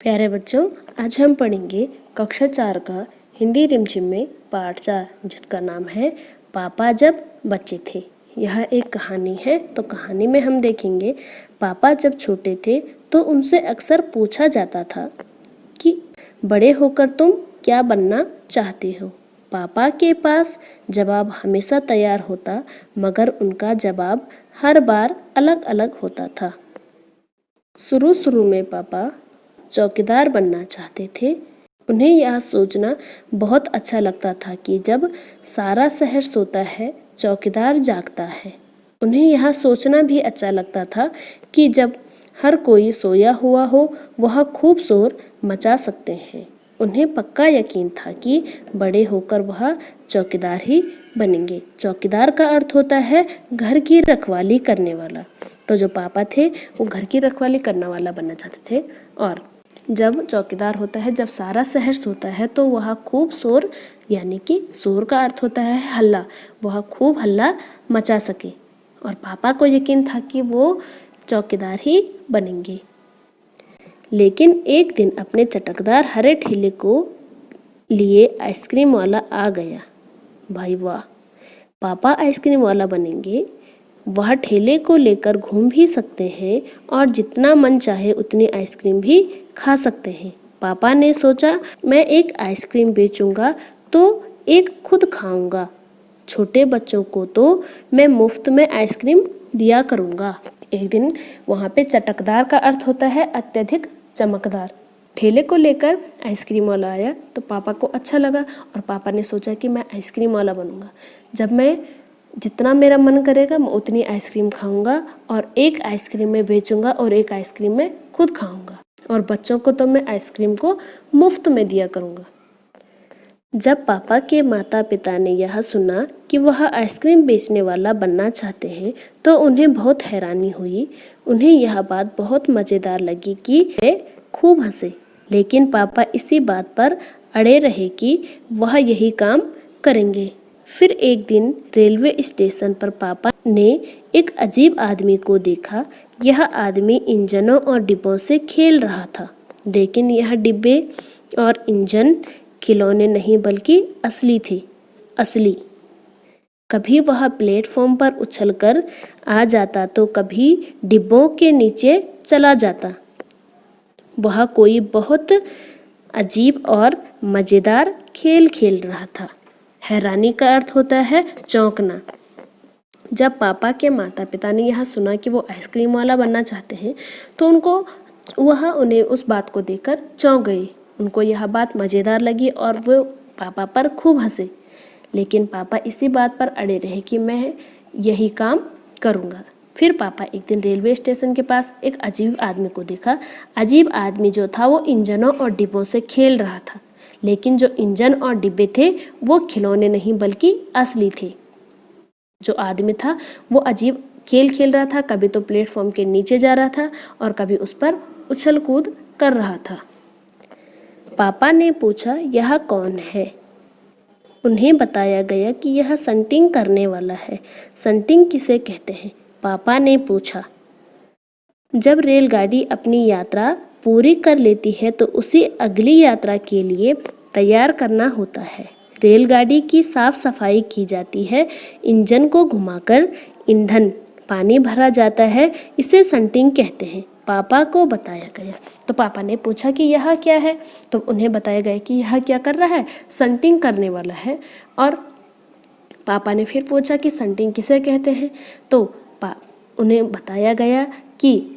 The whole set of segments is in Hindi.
प्यारे बच्चों, आज हम पढ़ेंगे कक्षा 4 का हिंदी रिमझिम में पाठ 4, जिसका नाम है पापा जब बच्चे थे। यह एक कहानी है। तो कहानी में हम देखेंगे पापा जब छोटे थे तो उनसे अक्सर पूछा जाता था कि बड़े होकर तुम क्या बनना चाहते हो। पापा के पास जवाब हमेशा तैयार होता, मगर उनका जवाब हर बार अलग अलग होता था। शुरू में पापा चौकीदार बनना चाहते थे। उन्हें यह सोचना बहुत अच्छा लगता था कि जब सारा शहर सोता है, चौकीदार जागता है। उन्हें यह सोचना भी अच्छा लगता था कि जब हर कोई सोया हुआ हो, वह खूब शोर मचा सकते हैं। उन्हें पक्का यकीन था कि बड़े होकर वह चौकीदार ही बनेंगे। चौकीदार का अर्थ होता है घर की रखवाली करने वाला। तो जो पापा थे वो घर की रखवाली करने वाला बनना चाहते थे। और जब चौकीदार होता है, जब सारा शहर सोता है, तो वह खूब शोर, यानी कि शोर का अर्थ होता है हल्ला, वह खूब हल्ला मचा सके। और पापा को यकीन था कि वो चौकीदार ही बनेंगे। लेकिन एक दिन अपने चटकदार हरे ठेले को लिए आइसक्रीम वाला आ गया। भाई वाह, पापा आइसक्रीम वाला बनेंगे। वह ठेले को लेकर घूम भी सकते हैं और जितना मन चाहे उतनी आइसक्रीम भी खा सकते हैं। पापा ने सोचा, मैं एक आइसक्रीम बेचूंगा तो एक खुद खाऊंगा। छोटे बच्चों को तो मैं मुफ्त में आइसक्रीम दिया करूंगा। एक दिन वहाँ पे चटकदार का अर्थ होता है अत्यधिक चमकदार। ठेले को लेकर आइसक्रीम वाला आया तो पापा को अच्छा लगा और पापा ने सोचा कि मैं आइसक्रीम वाला बनूंगा। जब मैं जितना मेरा मन करेगा मैं उतनी आइसक्रीम खाऊंगा और एक आइसक्रीम में बेचूंगा और एक आइसक्रीम में खुद खाऊंगा, और बच्चों को तो मैं आइसक्रीम को मुफ्त में दिया करूंगा। जब पापा के माता पिता ने यह सुना कि वह आइसक्रीम बेचने वाला बनना चाहते हैं तो उन्हें बहुत हैरानी हुई। उन्हें यह बात बहुत मज़ेदार लगी कि वे खूब हंसे। लेकिन पापा इसी बात पर अड़े रहे कि वह यही काम करेंगे। फिर एक दिन रेलवे स्टेशन पर पापा ने एक अजीब आदमी को देखा। यह आदमी इंजनों और डिब्बों से खेल रहा था। लेकिन यह डिब्बे और इंजन खिलौने नहीं बल्कि असली थे। असली। कभी वह प्लेटफॉर्म पर उछलकर आ जाता तो कभी डिब्बों के नीचे चला जाता। वह कोई बहुत अजीब और मज़ेदार खेल खेल रहा था। हैरानी का अर्थ होता है चौंकना। जब पापा के माता पिता ने यह सुना कि वो आइसक्रीम वाला बनना चाहते हैं तो उन्हें उस बात को देखकर चौंक गए। उनको यह बात मज़ेदार लगी और वो पापा पर खूब हंसे। लेकिन पापा इसी बात पर अड़े रहे कि मैं यही काम करूँगा। फिर पापा एक दिन रेलवे स्टेशन के पास एक अजीब आदमी को देखा। अजीब आदमी जो था वो इंजनों और डिब्बों से खेल रहा था। लेकिन जो इंजन और डिब्बे थे वो खिलौने नहीं बल्कि असली थे। जो आदमी था वो अजीब खेल खेल रहा था। कभी तो प्लेटफॉर्म के नीचे जा रहा था और कभी उस पर उछल कूद कर रहा था। पापा ने पूछा, यह कौन है? उन्हें बताया गया कि यह संटिंग करने वाला है। संटिंग किसे कहते हैं? पापा ने पूछा। जब रेलगाड़ी अपनी यात्रा पूरी कर लेती है तो उसे अगली यात्रा के लिए तैयार करना होता है। रेलगाड़ी की साफ सफाई की जाती है। इंजन को घुमाकर ईंधन पानी भरा जाता है। इसे संटिंग कहते हैं। पापा को बताया गया। तो पापा ने पूछा कि यह क्या है? तो उन्हें बताया गया कि यह क्या कर रहा है? संटिंग करने वाला है। और पापा ने फिर पूछा कि संटिंग किसे कहते हैं? तो उन्हें बताया गया कि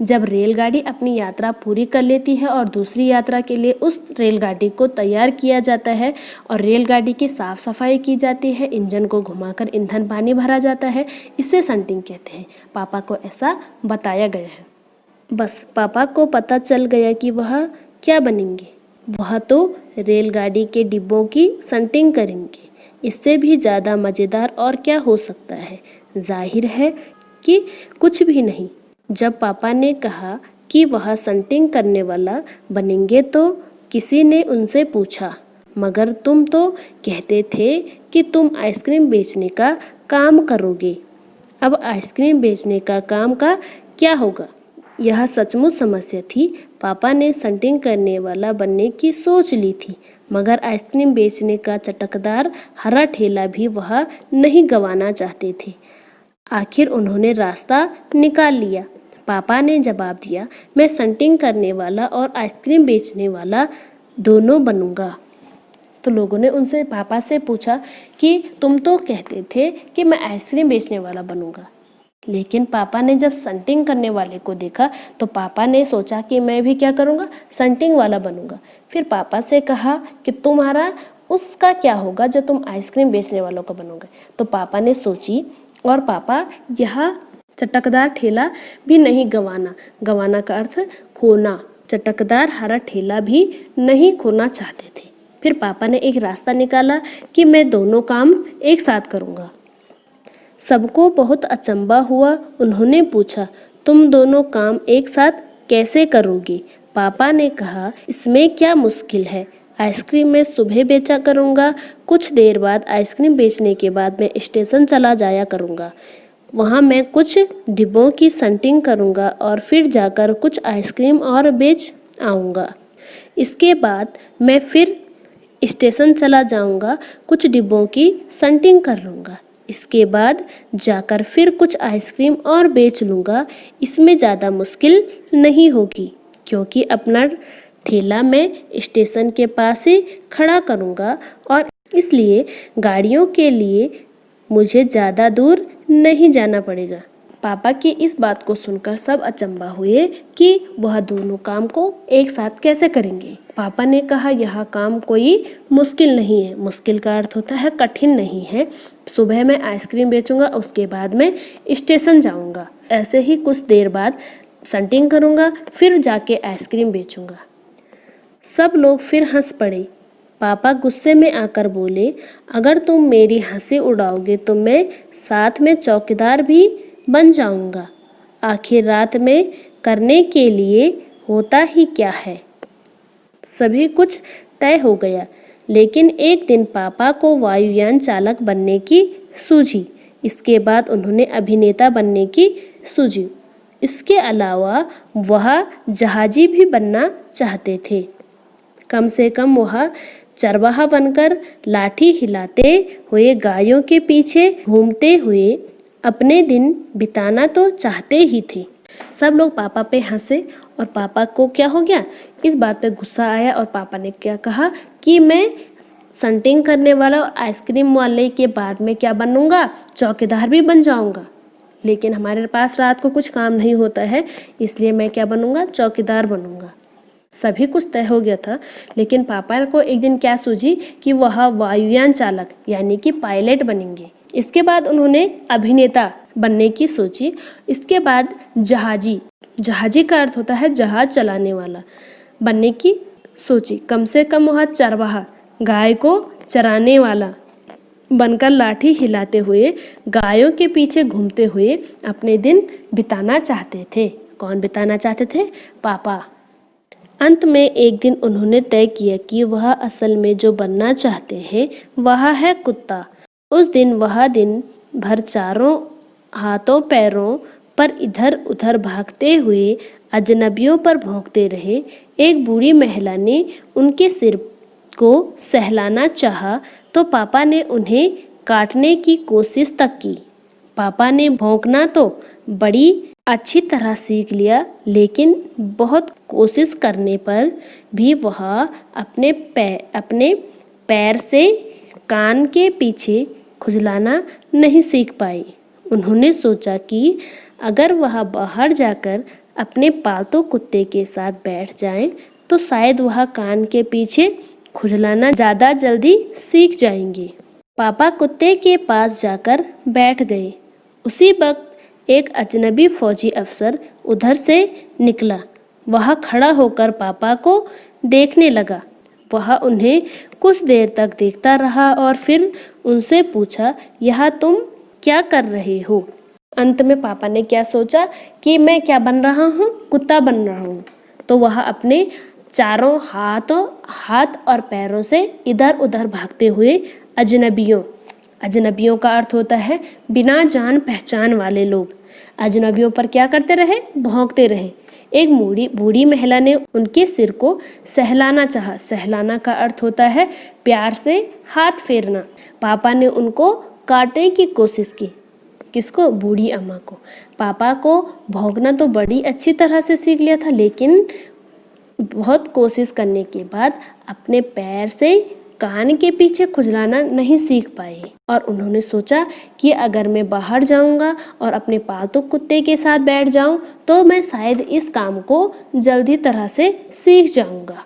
जब रेलगाड़ी अपनी यात्रा पूरी कर लेती है और दूसरी यात्रा के लिए उस रेलगाड़ी को तैयार किया जाता है और रेलगाड़ी की साफ सफाई की जाती है, इंजन को घुमाकर ईंधन पानी भरा जाता है, इसे संटिंग कहते हैं। पापा को ऐसा बताया गया है। बस पापा को पता चल गया कि वह क्या बनेंगे। वह तो रेलगाड़ी के डिब्बों की संटिंग करेंगे। इससे भी ज़्यादा मज़ेदार और क्या हो सकता है? जाहिर है कि कुछ भी नहीं। जब पापा ने कहा कि वह संटिंग करने वाला बनेंगे तो किसी ने उनसे पूछा, मगर तुम तो कहते थे कि तुम आइसक्रीम बेचने का काम करोगे। अब आइसक्रीम बेचने का काम का क्या होगा? यह सचमुच समस्या थी। पापा ने सटिंग करने वाला बनने की सोच ली थी, मगर आइसक्रीम बेचने का चटकदार हरा ठेला भी वह नहीं गंवाना चाहते थे। आखिर उन्होंने रास्ता निकाल लिया। पापा ने जवाब दिया, मैं सटिंग करने वाला और आइसक्रीम बेचने वाला दोनों बनूंगा। तो लोगों ने उनसे पापा से पूछा कि तुम तो कहते थे कि मैं आइसक्रीम बेचने वाला बनूंगा। लेकिन पापा ने जब सटिंग करने वाले को देखा तो पापा ने सोचा कि मैं भी क्या करूंगा, सटिंग वाला बनूंगा। फिर पापा से कहा कि तुम्हारा उसका क्या होगा जो तुम आइसक्रीम बेचने वालों का बनोगे। तो पापा ने सोची और पापा यह चटकदार ठेला भी नहीं गंवाना, गंवाना का अर्थ खोना, चटकदार हरा ठेला भी नहीं खोना चाहते थे। फिर पापा ने एक रास्ता निकाला कि मैं दोनों काम एक साथ करूंगा। सबको बहुत अचंभा हुआ। उन्होंने पूछा, तुम दोनों काम एक साथ कैसे करोगे? पापा ने कहा, इसमें क्या मुश्किल है, आइसक्रीम मैं सुबह बेचा करूँगा, कुछ देर बाद आइसक्रीम बेचने के बाद मैं स्टेशन चला जाया करूँगा। वहाँ मैं कुछ डिब्बों की सटिंग करूँगा और फिर जाकर कुछ आइसक्रीम और बेच आऊँगा। इसके बाद मैं फिर स्टेशन चला जाऊँगा, कुछ डिब्बों की सटिंग कर लूँगा। इसके बाद जाकर फिर कुछ आइसक्रीम और बेच लूँगा। इसमें ज़्यादा मुश्किल नहीं होगी, क्योंकि अपना ठेला मैं स्टेशन के पास ही खड़ा करूँगा और इसलिए गाड़ियों के लिए मुझे ज़्यादा दूर नहीं जाना पड़ेगा। पापा की इस बात को सुनकर सब अचंभा हुए कि वह दोनों काम को एक साथ कैसे करेंगे। पापा ने कहा, यह काम कोई मुश्किल नहीं है। मुश्किल का अर्थ होता है कठिन नहीं है। सुबह मैं आइसक्रीम बेचूंगा, उसके बाद मैं स्टेशन जाऊंगा, ऐसे ही कुछ देर बाद सटिंग करूंगा, फिर जाके आइसक्रीम बेचूंगा। सब लोग फिर हंस पड़े। पापा गुस्से में आकर बोले, अगर तुम मेरी हंसी उड़ाओगे तो मैं साथ में चौकीदार भी बन जाऊंगा। आखिर रात में करने के लिए होता ही क्या है। सभी कुछ तय हो गया, लेकिन एक दिन पापा को वायुयान चालक बनने की सूझी। इसके बाद उन्होंने अभिनेता बनने की सूझी। इसके अलावा वह जहाजी भी बनना चाहते थे। कम से कम वह चरवाहा बनकर लाठी हिलाते हुए गायों के पीछे घूमते हुए अपने दिन बिताना तो चाहते ही थे। सब लोग पापा पे हंसे और पापा को क्या हो गया, इस बात पे गुस्सा आया और पापा ने क्या कहा कि मैं सटिंग करने वाला और आइसक्रीम वाले के बाद में क्या बनूंगा, चौकीदार भी बन जाऊंगा। लेकिन हमारे पास रात को कुछ काम नहीं होता है, इसलिए मैं क्या बनूंगा, चौकीदार बनूंगा। सभी कुछ तय हो गया था, लेकिन पापा को एक दिन क्या सूझी कि वह वायुयान चालक यानी कि पायलट बनेंगे। इसके बाद उन्होंने अभिनेता बनने की सोची। इसके बाद जहाजी, जहाजी का अर्थ होता है जहाज चलाने वाला, बनने की सोची। कम से कम वह चरवाहा, गाय को चराने वाला बनकर लाठी हिलाते हुए गायों के पीछे घूमते हुए अपने दिन बिताना चाहते थे। कौन बिताना चाहते थे? पापा। अंत में एक दिन उन्होंने तय किया कि वह असल में जो बनना चाहते हैं वह है कुत्ता। उस दिन वह दिन भर चारों हाथों पैरों पर इधर उधर भागते हुए अजनबियों पर भौंकते रहे। एक बूढ़ी महिला ने उनके सिर को सहलाना चाहा तो पापा ने उन्हें काटने की कोशिश तक की। पापा ने भौंकना तो बड़ी अच्छी तरह सीख लिया, लेकिन बहुत कोशिश करने पर भी वह अपने पैर से कान के पीछे खुजलाना नहीं सीख पाई। उन्होंने सोचा कि अगर वह बाहर जाकर अपने पालतू कुत्ते के साथ बैठ जाएं, तो शायद वह कान के पीछे खुजलाना ज़्यादा जल्दी सीख जाएंगे। पापा कुत्ते के पास जाकर बैठ गए। उसी वक्त एक अजनबी फौजी अफसर उधर से निकला। वह खड़ा होकर पापा को देखने लगा। वह उन्हें कुछ देर तक देखता रहा और फिर उनसे पूछा, यह तुम क्या कर रहे हो? अंत में पापा ने क्या सोचा कि मैं क्या बन रहा हूँ, कुत्ता बन रहा हूँ। तो वह अपने चारों हाथ और पैरों से इधर उधर भागते हुए अजनबियों का अर्थ होता है बिना जान पहचान वाले लोग। अजनबियों पर क्या करते रहे? भौंकते रहे। एक बूढ़ी महिला ने उनके सिर को सहलाना चाहा। सहलाना का अर्थ होता है प्यार से हाथ फेरना। पापा ने उनको काटने की कोशिश की। किसको? बूढ़ी अम्मा को। पापा को भौंकना तो बड़ी अच्छी तरह से सीख लिया था, लेकिन बहुत कोशिश करने के बाद अपने पैर से कान के पीछे खुजलाना नहीं सीख पाए और उन्होंने सोचा कि अगर मैं बाहर जाऊंगा और अपने पालतू कुत्ते के साथ बैठ जाऊं तो मैं शायद इस काम को जल्दी तरह से सीख जाऊंगा।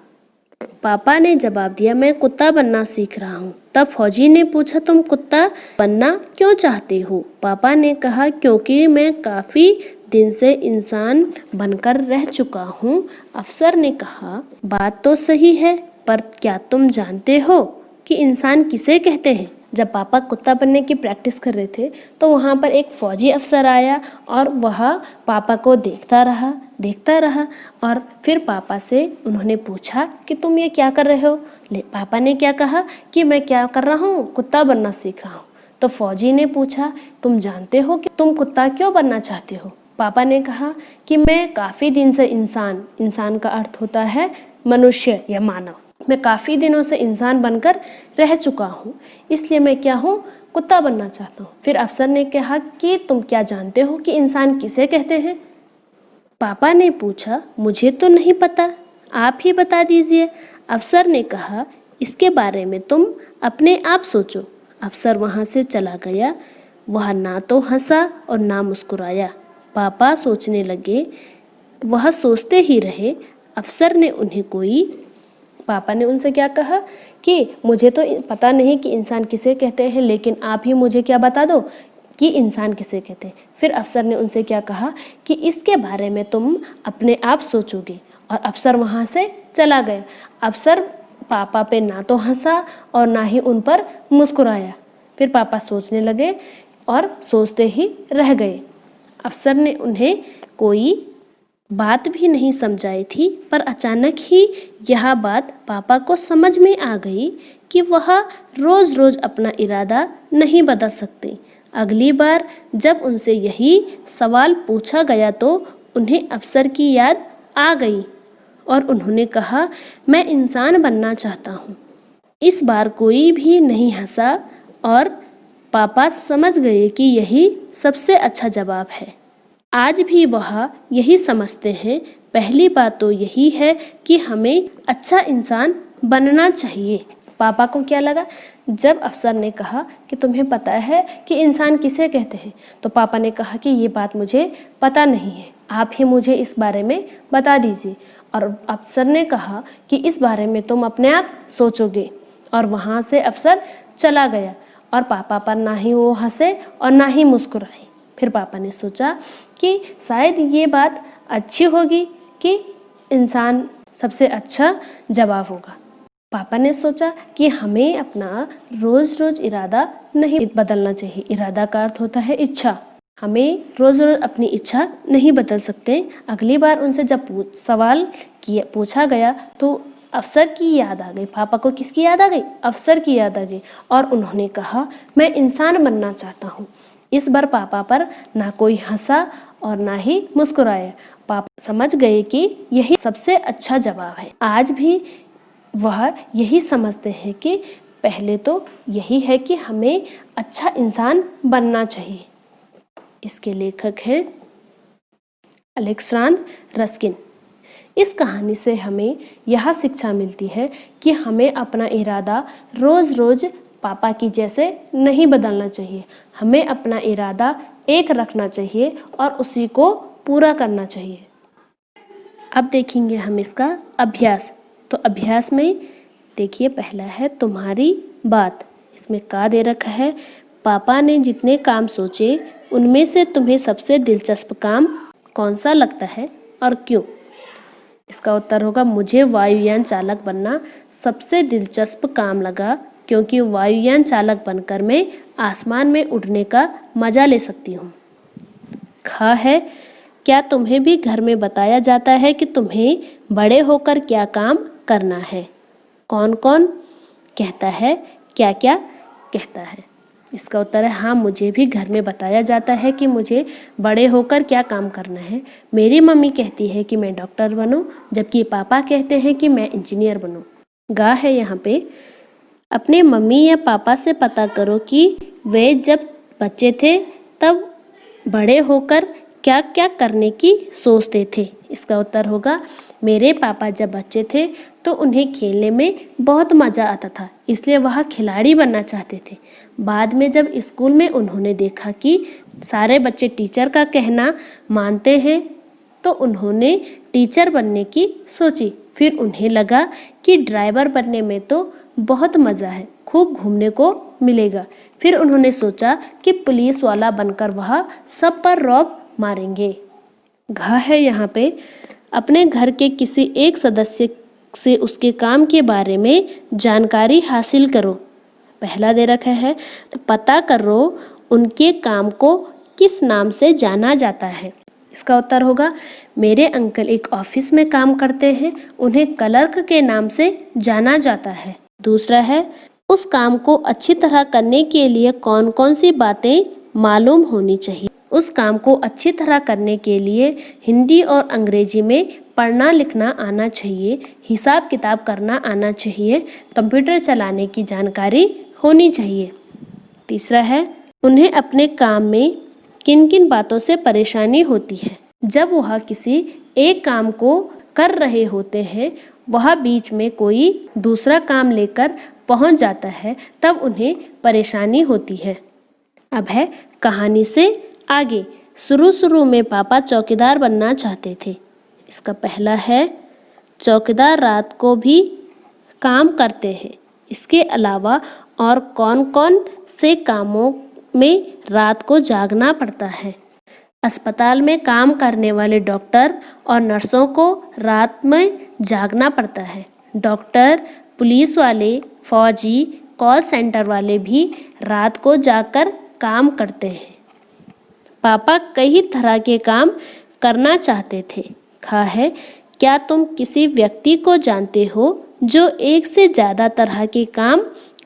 पापा ने जवाब दिया, मैं कुत्ता बनना सीख रहा हूँ। तब फौजी ने पूछा, तुम कुत्ता बनना क्यों चाहते हो? पापा ने कहा, क्योंकि मैं काफ़ी दिन से इंसान बनकर रह चुका हूँ। अफसर ने कहा, बात तो सही है, पर क्या तुम जानते हो कि इंसान किसे कहते हैं? जब पापा कुत्ता बनने की प्रैक्टिस कर रहे थे तो वहाँ पर एक फौजी अफसर आया और वह पापा को देखता रहा और फिर पापा से उन्होंने पूछा कि तुम ये क्या कर रहे हो? पापा ने क्या कहा कि मैं क्या कर रहा हूँ? कुत्ता बनना सीख रहा हूँ। तो फौजी ने पूछा, तुम जानते हो कि तुम कुत्ता क्यों बनना चाहते हो? पापा ने कहा कि मैं काफ़ी दिन से इंसान का अर्थ होता है मनुष्य या मानव, मैं काफ़ी दिनों से इंसान बनकर रह चुका हूँ, इसलिए मैं क्या हूँ? कुत्ता बनना चाहता हूँ। फिर अफसर ने कहा कि तुम क्या जानते हो कि इंसान किसे कहते हैं? पापा ने पूछा, मुझे तो नहीं पता, आप ही बता दीजिए। अफसर ने कहा, इसके बारे में तुम अपने आप सोचो। अफसर वहाँ से चला गया। वह ना तो हंसा और ना मुस्कुराया। पापा सोचने लगे। वह सोचते ही रहे। अफसर ने पापा ने उनसे क्या कहा कि मुझे तो पता नहीं कि इंसान किसे कहते हैं, लेकिन आप ही मुझे क्या बता दो कि इंसान किसे कहते हैं। फिर अफसर ने उनसे क्या कहा कि इसके बारे में तुम अपने आप सोचोगे, और अफसर वहाँ से चला गया। अफसर पापा पे ना तो हंसा और ना ही उन पर मुस्कुराया। फिर पापा सोचने लगे और सोचते ही रह गए। अफसर ने उन्हें कोई बात भी नहीं समझाई थी, पर अचानक ही यह बात पापा को समझ में आ गई कि वह रोज़ रोज़ अपना इरादा नहीं बदल सकते। अगली बार जब उनसे यही सवाल पूछा गया तो उन्हें अफसर की याद आ गई और उन्होंने कहा, मैं इंसान बनना चाहता हूँ। इस बार कोई भी नहीं हंसा और पापा समझ गए कि यही सबसे अच्छा जवाब है। आज भी वह यही समझते हैं। पहली बात तो यही है कि हमें अच्छा इंसान बनना चाहिए। पापा को क्या लगा जब अफसर ने कहा कि तुम्हें पता है कि इंसान किसे कहते हैं, तो पापा ने कहा कि ये बात मुझे पता नहीं है, आप ही मुझे इस बारे में बता दीजिए। और अफसर ने कहा कि इस बारे में तुम अपने आप सोचोगे। और वहाँ से अफसर चला गया और पापा पर ना ही वो हंसे और ना ही मुस्कुराए। फिर पापा ने सोचा कि शायद ये बात अच्छी होगी कि इंसान सबसे अच्छा जवाब होगा। पापा ने सोचा कि हमें अपना रोज़ रोज़ इरादा नहीं बदलना चाहिए। इरादा का अर्थ होता है इच्छा। हमें रोज़ रोज़ अपनी इच्छा नहीं बदल सकते। अगली बार उनसे जब सवाल पूछा गया तो अफसर की याद आ गई। पापा को किसकी याद आ गई? अफसर की याद आ गई और उन्होंने कहा, मैं इंसान बनना चाहता हूँ। इस बार पापा पर ना कोई हंसा और ना ही मुस्कुराया। पापा समझ गए कि यही सबसे अच्छा जवाब है। आज भी वह यही समझते हैं कि पहले तो यही है कि हमें अच्छा इंसान बनना चाहिए। इसके लेखक हैं अलेक्सांद्र रस्किन। इस कहानी से हमें यह शिक्षा मिलती है कि हमें अपना इरादा रोज़ रोज़ पापा की जैसे नहीं बदलना चाहिए। हमें अपना इरादा एक रखना चाहिए और उसी को पूरा करना चाहिए। अब देखेंगे हम इसका अभ्यास। तो अभ्यास में देखिए, पहला है तुम्हारी बात। इसमें का दे रखा है, पापा ने जितने काम सोचे उनमें से तुम्हें सबसे दिलचस्प काम कौन सा लगता है और क्यों? इसका उत्तर होगा, मुझे वायुयान चालक बनना सबसे दिलचस्प काम लगा, क्योंकि वायुयान चालक बनकर मैं आसमान में उड़ने का मज़ा ले सकती हूँ। ख है, क्या तुम्हें भी घर में बताया जाता है कि तुम्हें बड़े होकर क्या काम करना है? कौन कौन कहता है, क्या क्या कहता है? इसका उत्तर है हाँ, मुझे भी घर में बताया जाता है कि मुझे बड़े होकर क्या काम करना है। मेरी मम्मी कहती है कि मैं डॉक्टर बनूं, जबकि पापा कहते हैं कि मैं इंजीनियर बनूं। गा है यहाँ पे, अपने मम्मी या पापा से पता करो कि वे जब बच्चे थे तब बड़े होकर क्या क्या करने की सोचते थे। इसका उत्तर होगा मेरे पापा जब बच्चे थे तो उन्हें खेलने में बहुत मज़ा आता था, इसलिए वह खिलाड़ी बनना चाहते थे। बाद में जब स्कूल में उन्होंने देखा कि सारे बच्चे टीचर का कहना मानते हैं तो उन्होंने टीचर बनने की सोची। फिर उन्हें लगा कि ड्राइवर बनने में तो बहुत मज़ा है, खूब घूमने को मिलेगा। फिर उन्होंने सोचा कि पुलिस वाला बनकर वह सब पर रौब मारेंगे। घा है यहाँ पे, अपने घर के किसी एक सदस्य से उसके काम के बारे में जानकारी हासिल करो। पहला दे रखा है पता करो उनके काम को किस नाम से जाना जाता है। इसका उत्तर होगा मेरे अंकल एक ऑफिस में काम करते हैं, उन्हें क्लर्क के नाम से जाना जाता है। दूसरा है उस काम को अच्छी तरह करने के लिए कौन कौन सी बातें मालूम होनी चाहिए। उस काम को अच्छी तरह करने के लिए हिंदी और अंग्रेजी में पढ़ना लिखना आना चाहिए, हिसाब किताब करना आना चाहिए, कंप्यूटर चलाने की जानकारी होनी चाहिए। तीसरा है उन्हें अपने काम में किन किन बातों से परेशानी होती है। जब वह किसी एक काम को कर रहे होते हैं, वह बीच में कोई दूसरा काम लेकर पहुंच जाता है, तब उन्हें परेशानी होती है। अब है कहानी से आगे। शुरू में पापा चौकीदार बनना चाहते थे। इसका पहला है चौकीदार रात को भी काम करते हैं। इसके अलावा और कौन कौन से कामों में रात को जागना पड़ता है। अस्पताल में काम करने वाले डॉक्टर और नर्सों को रात में जागना पड़ता है। डॉक्टर, पुलिस वाले, फौजी, कॉल सेंटर वाले भी रात को जाकर काम करते हैं। पापा कई तरह के काम करना चाहते थे। खा है क्या तुम किसी व्यक्ति को जानते हो जो एक से ज़्यादा तरह के काम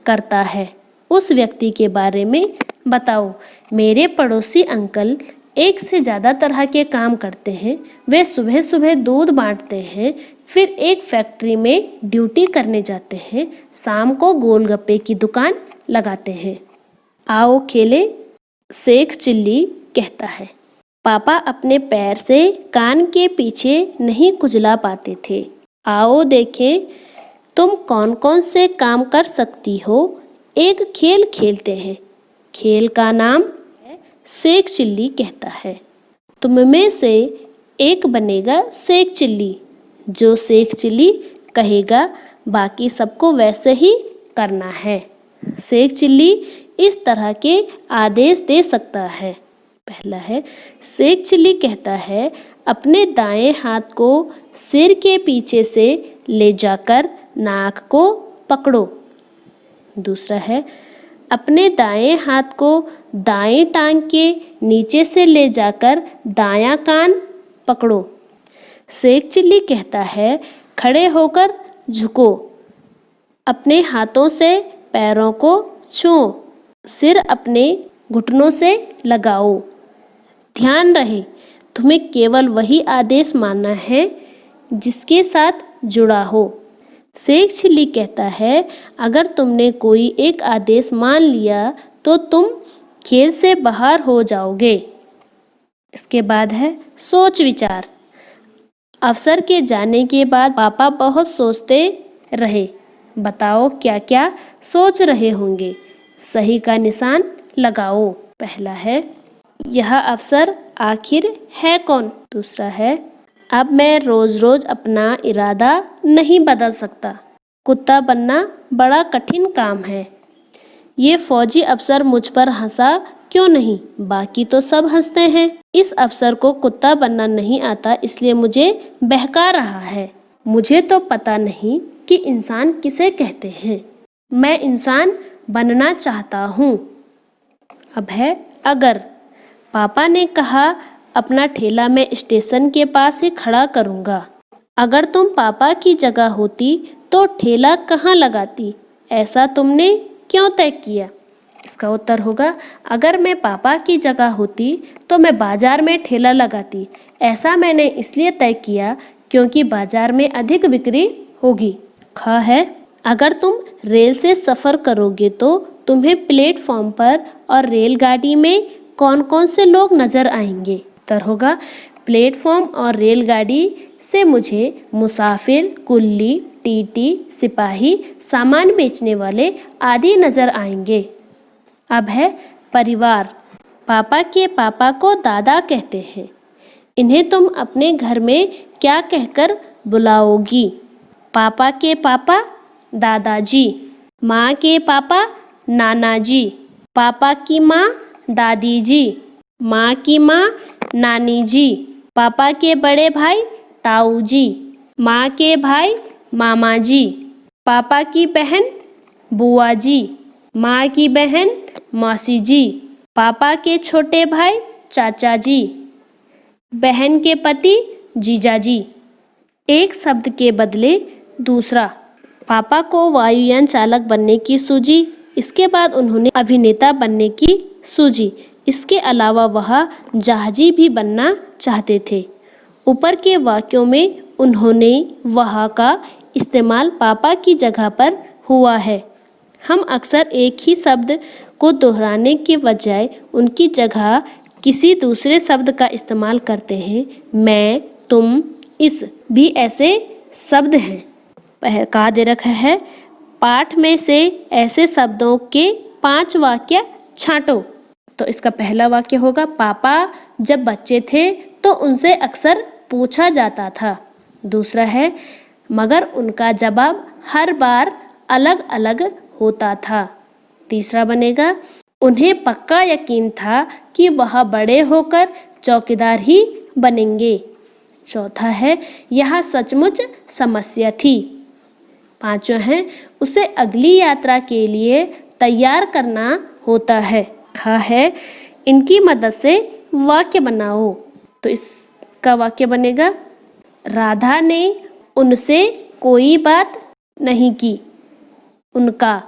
करता है। उस व्यक्ति के बारे में बताओ। मेरे पड़ोसी अंकल एक से ज़्यादा तरह के काम करते हैं। वे सुबह सुबह दूध बांटते हैं, फिर एक फैक्ट्री में ड्यूटी करने जाते हैं, शाम को गोलगप्पे की दुकान लगाते हैं। आओ खेले, शेख चिल्ली कहता है। पापा अपने पैर से कान के पीछे नहीं खुजला पाते थे। आओ देखें तुम कौन कौन से काम कर सकती हो। एक खेल खेलते हैं। खेल का नाम है शेख चिल्ली कहता है। तुम में से एक बनेगा शेख चिल्ली। जो शेख चिल्ली कहेगा बाकी सबको वैसे ही करना है। शेख चिल्ली इस तरह के आदेश दे सकता है। पहला है शेख चिल्ली कहता है अपने दाएं हाथ को सिर के पीछे से ले जाकर नाक को पकड़ो। दूसरा है अपने दाएं हाथ को दाएं टांग के नीचे से ले जाकर दायां कान पकड़ो। शेख चिल्ली कहता है खड़े होकर झुको, अपने हाथों से पैरों को छुओ, सिर अपने घुटनों से लगाओ। ध्यान रहे तुम्हें केवल वही आदेश मानना है जिसके साथ जुड़ा हो। शेख चिल्ली कहता है अगर तुमने कोई एक आदेश मान लिया तो तुम खेल से बाहर हो जाओगे। इसके बाद है सोच विचार। अफसर के जाने के बाद पापा बहुत सोचते रहे। बताओ क्या क्या सोच रहे होंगे। सही का निशान लगाओ। पहला है यह अफसर आखिर है कौन। दूसरा है अब मैं रोज रोज अपना इरादा नहीं बदल सकता। कुत्ता बनना बड़ा कठिन काम है। ये फौजी अफसर मुझ पर हंसा क्यों नहीं, बाकी तो सब हंसते हैं। इस अफसर को कुत्ता बनना नहीं आता इसलिए मुझे बहका रहा है। मुझे तो पता नहीं कि इंसान किसे कहते हैं। मैं इंसान बनना चाहता हूँ। अब है अगर। पापा ने कहा अपना ठेला मैं स्टेशन के पास ही खड़ा करूँगा। अगर तुम पापा की जगह होती तो ठेला कहाँ लगाती, ऐसा तुमने क्यों तय किया। इसका उत्तर होगा, अगर मैं पापा की जगह होती तो मैं बाजार में ठेला लगाती। ऐसा मैंने इसलिए तय किया क्योंकि बाजार में अधिक बिक्री होगी। ख है, अगर तुम रेल से सफ़र करोगे तो तुम्हें प्लेटफॉर्म पर और रेलगाड़ी में कौन कौन से लोग नजर आएंगे। उत्तर होगा, प्लेटफॉर्म और रेलगाड़ी से मुझे मुसाफिर, कुल्ली, टीटी, सिपाही, सामान बेचने वाले आदि नजर आएंगे। अब है परिवार। पापा के पापा को दादा कहते हैं। इन्हें तुम अपने घर में क्या कहकर बुलाओगी। पापा के पापा दादाजी, माँ के पापा नाना जी, पापा की माँ दादी जी, माँ की माँ नानी जी, पापा के बड़े भाई ताऊ जी, माँ के भाई मामा जी, पापा की बहन बुआ जी, माँ की बहन मौसी जी, पापा के छोटे भाई चाचा जी, बहन के पति जीजा जी। एक शब्द के बदले दूसरा। पापा को वायुयान चालक बनने की सूझी। इसके बाद उन्होंने अभिनेता बनने की सूझी। इसके अलावा वह जहाजी भी बनना चाहते थे। ऊपर के वाक्यों में उन्होंने वह का इस्तेमाल पापा की जगह पर हुआ है। हम अक्सर एक ही शब्द को दोहराने के बजाय उनकी जगह किसी दूसरे शब्द का इस्तेमाल करते हैं। मैं, तुम, इस भी ऐसे शब्द हैं। कहा दे रखा है, पाठ में से ऐसे शब्दों के 5 वाक्य छांटो। तो इसका पहला वाक्य होगा, पापा जब बच्चे थे तो उनसे अक्सर पूछा जाता था। दूसरा है, मगर उनका जवाब हर बार अलग अलग होता था। तीसरा बनेगा, उन्हें पक्का यकीन था कि वह बड़े होकर चौकीदार ही बनेंगे। चौथा है, यह सचमुच समस्या थी। पांचवा है, उसे अगली यात्रा के लिए तैयार करना होता है। खा है, इनकी मदद से वाक्य बनाओ। तो इसका वाक्य बनेगा, राधा ने उनसे कोई बात नहीं की। उनका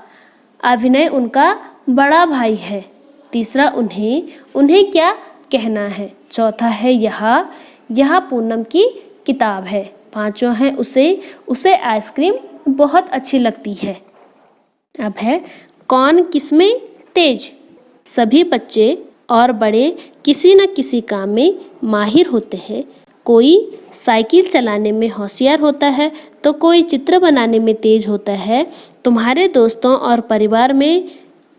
अभिनय उनका बड़ा भाई है। तीसरा, उन्हें क्या कहना है। चौथा है, यह पूनम की किताब है। पांचवा है, उसे आइसक्रीम बहुत अच्छी लगती है। अब है, कौन किसमें तेज। सभी बच्चे और बड़े किसी न किसी काम में माहिर होते हैं। कोई साइकिल चलाने में होशियार होता है तो कोई चित्र बनाने में तेज होता है। तुम्हारे दोस्तों और परिवार में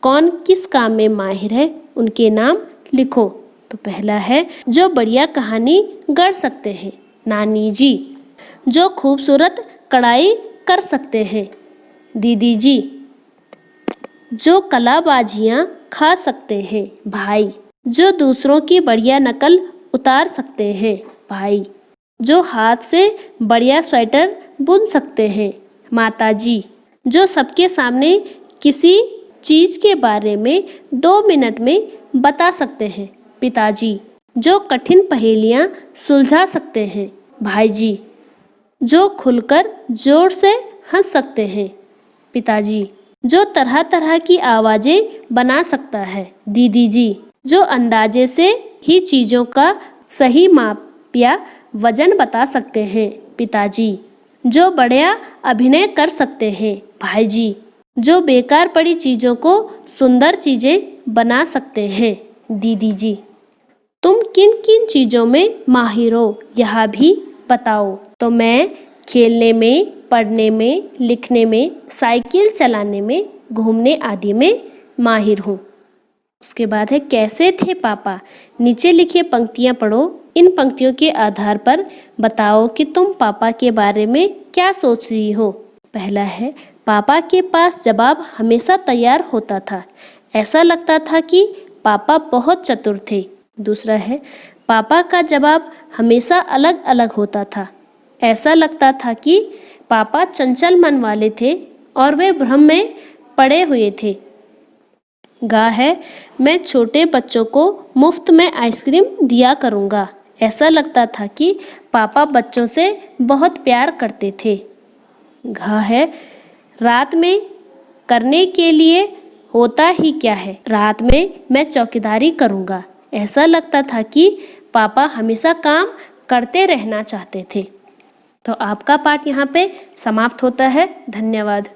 कौन किस काम में माहिर है, उनके नाम लिखो। तो पहला है, जो बढ़िया कहानी गढ़ सकते हैं, नानी जी। जो खूबसूरत कढ़ाई कर सकते हैं, दीदी जी। जो कलाबाजियाँ खा सकते हैं, भाई। जो दूसरों की बढ़िया नकल उतार सकते हैं, भाई। जो हाथ से बढ़िया स्वेटर बुन सकते हैं, माता जी। जो सबके सामने किसी चीज़ के बारे में 2 मिनट में बता सकते हैं, पिताजी। जो कठिन पहेलियाँ सुलझा सकते हैं, भाई जी। जो खुलकर जोर से हंस सकते हैं, पिताजी। जो तरह तरह की आवाज़ें बना सकता है, दीदी जी। जो अंदाजे से ही चीज़ों का सही माप या वजन बता सकते हैं, पिताजी। जो बढ़िया अभिनय कर सकते हैं, भाई जी। जो बेकार पड़ी चीज़ों को सुंदर चीज़ें बना सकते हैं, दीदी जी। तुम किन किन चीज़ों में माहिर हो, यह भी बताओ। तो मैं खेलने में, पढ़ने में, लिखने में, साइकिल चलाने में, घूमने आदि में माहिर हूँ। उसके बाद है, कैसे थे पापा। नीचे लिखे पंक्तियाँ पढ़ो। इन पंक्तियों के आधार पर बताओ कि तुम पापा के बारे में क्या सोच रही हो। पहला है, पापा के पास जवाब हमेशा तैयार होता था। ऐसा लगता था कि पापा बहुत चतुर थे। दूसरा है, पापा का जवाब हमेशा अलग अलग होता था। ऐसा लगता था कि पापा चंचल मन वाले थे और वे भ्रम में पड़े हुए थे। गा है, मैं छोटे बच्चों को मुफ्त में आइसक्रीम दिया करूँगा। ऐसा लगता था कि पापा बच्चों से बहुत प्यार करते थे। घा है, रात में करने के लिए होता ही क्या है, रात में मैं चौकीदारी करूँगा। ऐसा लगता था कि पापा हमेशा काम करते रहना चाहते थे। तो आपका पाठ यहाँ पे समाप्त होता है। धन्यवाद।